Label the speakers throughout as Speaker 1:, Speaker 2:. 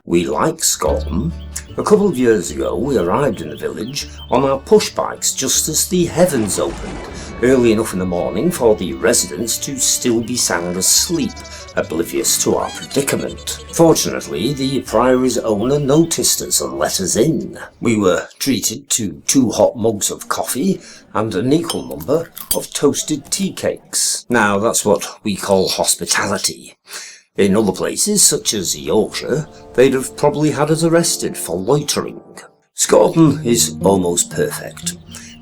Speaker 1: We like Scorton. A couple of years ago we arrived in the village on our push bikes just as the heavens opened, early enough in the morning for the residents to still be sound asleep, oblivious to our predicament. Fortunately, the Priory's owner noticed us and let us in. We were treated to 2 hot mugs of coffee and an equal number of toasted tea cakes. Now that's what we call hospitality. In other places, such as Yorkshire, they'd have probably had us arrested for loitering. Scorton is almost perfect.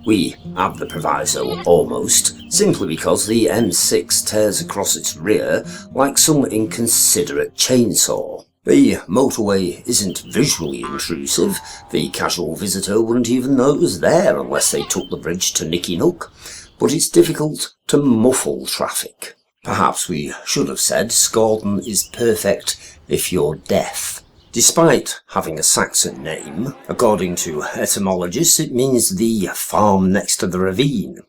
Speaker 1: We have the proviso almost, simply because the M6 tears across its rear like some inconsiderate chainsaw. The motorway isn't visually intrusive. The casual visitor wouldn't even know it was there unless they took the bridge to Nicky Nook, but it's difficult to muffle traffic. Perhaps we should have said Scorton is perfect if you're deaf. Despite having a Saxon name, according to etymologists it means the farm next to the ravine,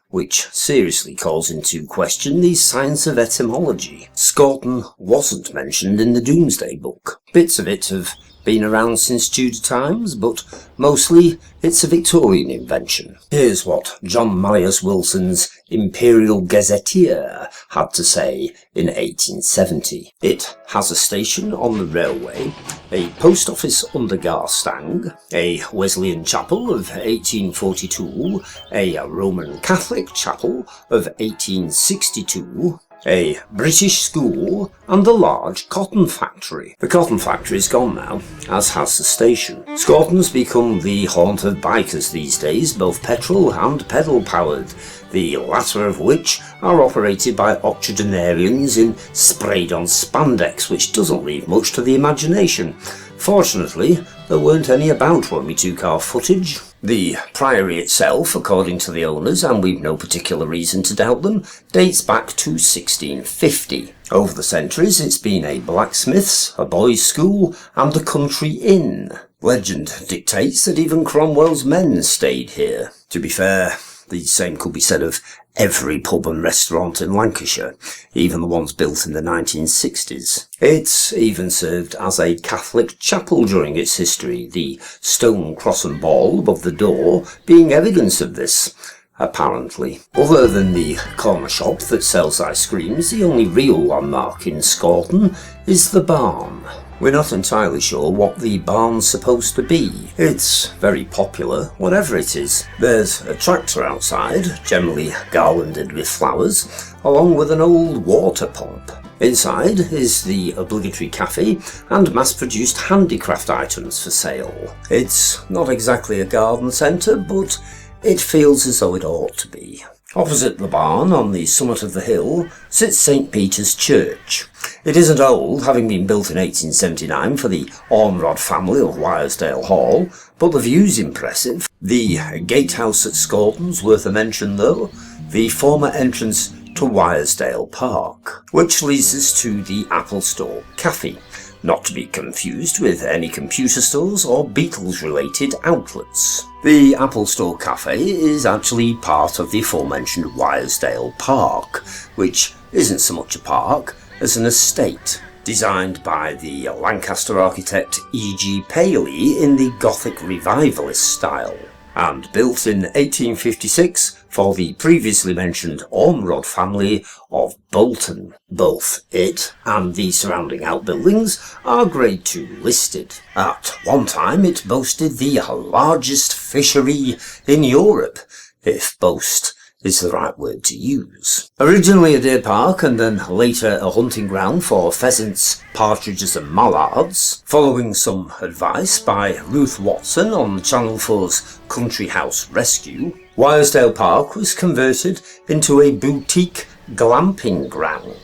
Speaker 1: which seriously calls into question the science of etymology. Scorton wasn't mentioned in the Domesday Book. Bits of it have been around since Tudor times, but mostly it's a Victorian invention. Here's what John Marius Wilson's Imperial Gazetteer had to say in 1870. It has a station on the railway, a post office under Garstang, a Wesleyan chapel of 1842, a Roman Catholic chapel of 1862, a British school, and a large cotton factory. The cotton factory's gone now, as has the station. Scorton's become the haunt of bikers these days, both petrol and pedal-powered, the latter of which are operated by octogenarians in sprayed-on spandex, which doesn't leave much to the imagination. Fortunately, there weren't any about when we took our footage. The Priory itself, according to the owners, and we've no particular reason to doubt them, dates back to 1650. Over the centuries it's been a blacksmith's, a boys' school, and a country inn. Legend dictates that even Cromwell's men stayed here. To be fair, the same could be said of every pub and restaurant in Lancashire, even the ones built in the 1960s. It's even served as a Catholic chapel during its history, the stone cross and ball above the door being evidence of this, apparently. Other than the corner shop that sells ice creams, the only real landmark in Scorton is the barn. We're not entirely sure what the barn's supposed to be. It's very popular, whatever it is. There's a tractor outside, generally garlanded with flowers, along with an old water pump. Inside is the obligatory cafe and mass-produced handicraft items for sale. It's not exactly a garden centre, but it feels as though it ought to be. Opposite the barn, on the summit of the hill, sits St. Peter's Church. It isn't old, having been built in 1879 for the Ormrod family of Wyesdale Hall, but the view's impressive. The gatehouse at Scorton's worth a mention though, the former entrance to Wyesdale Park, which leads us to the Apple Store Cafe, not to be confused with any computer stores or Beatles-related outlets. The Apple Store Cafe is actually part of the aforementioned Wyesdale Park, which isn't so much a park as an estate, designed by the Lancaster architect E.G. Paley in the Gothic Revivalist style, and built in 1856 for the previously mentioned Ormrod family of Bolton. Both it and the surrounding outbuildings are Grade 2 listed. At one time it boasted the largest fishery in Europe, if boast is the right word to use. Originally a deer park and then later a hunting ground for pheasants, partridges and mallards, following some advice by Ruth Watson on Channel 4's Country House Rescue, Wyesdale Park was converted into a boutique glamping ground.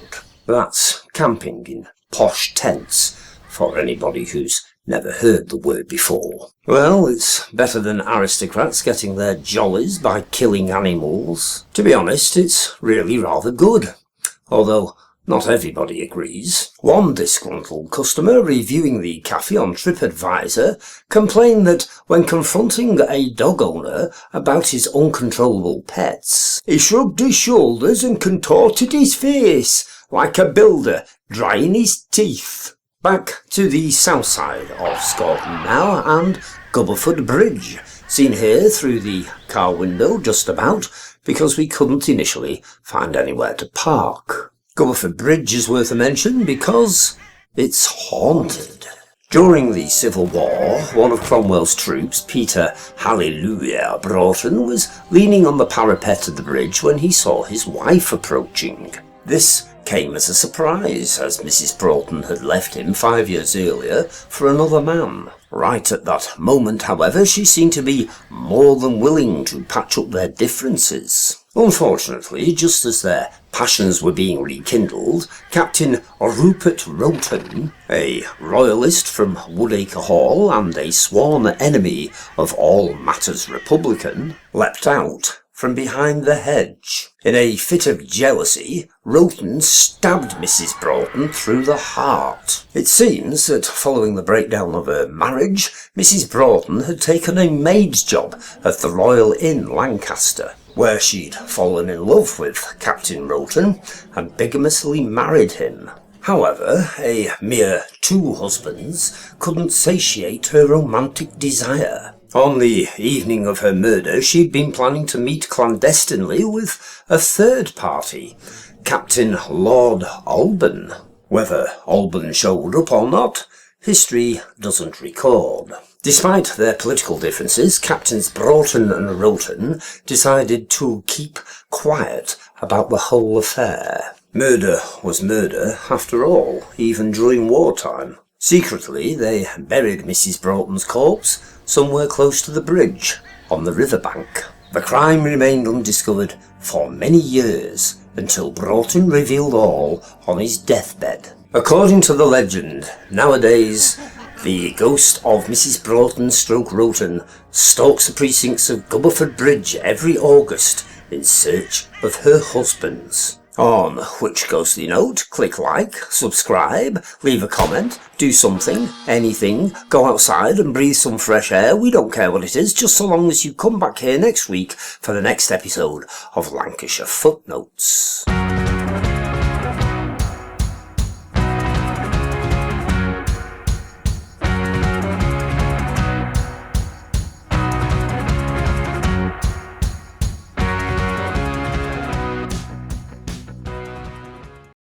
Speaker 1: That's camping in posh tents, for anybody who's never heard the word before. Well, it's better than aristocrats getting their jollies by killing animals. To be honest, it's really rather good, although not everybody agrees. One disgruntled customer reviewing the cafe on TripAdvisor complained that when confronting a dog owner about his uncontrollable pets, he shrugged his shoulders and contorted his face like a builder drying his teeth. Back to the south side of Scorton now, and Gubberford Bridge, seen here through the car window just about, because we couldn't initially find anywhere to park. Gubberford Bridge is worth a mention because it's haunted. During the Civil War, one of Cromwell's troops, Peter Hallelujah Broughton, was leaning on the parapet of the bridge when he saw his wife approaching. This came as a surprise, as Mrs. Broughton had left him 5 years earlier for another man. Right at that moment, however, she seemed to be more than willing to patch up their differences. Unfortunately, just as their passions were being rekindled, Captain Rupert Roten, a royalist from Woodacre Hall and a sworn enemy of all matters Republican, leapt out from behind the hedge. In a fit of jealousy, Roten stabbed Mrs. Broughton through the heart. It seems that following the breakdown of her marriage, Mrs. Broughton had taken a maid's job at the Royal Inn, Lancaster, where she'd fallen in love with Captain Roten and bigamously married him. However, a mere 2 husbands couldn't satiate her romantic desire. On the evening of her murder, she'd been planning to meet clandestinely with a third party, Captain Lord Alban. Whether Alban showed up or not, history doesn't record. Despite their political differences, Captains Broughton and Roten decided to keep quiet about the whole affair. Murder was murder, after all, even during wartime. Secretly, they buried Mrs. Broughton's corpse somewhere close to the bridge, on the riverbank. The crime remained undiscovered for many years, until Broughton revealed all on his deathbed. According to the legend, nowadays, the ghost of Mrs. Broughton / Roten stalks the precincts of Gubberford Bridge every August in search of her husbands. On which ghostly note, click like, subscribe, leave a comment, do something, anything, go outside and breathe some fresh air. We don't care what it is, just so long as you come back here next week for the next episode of Lancashire Footnotes.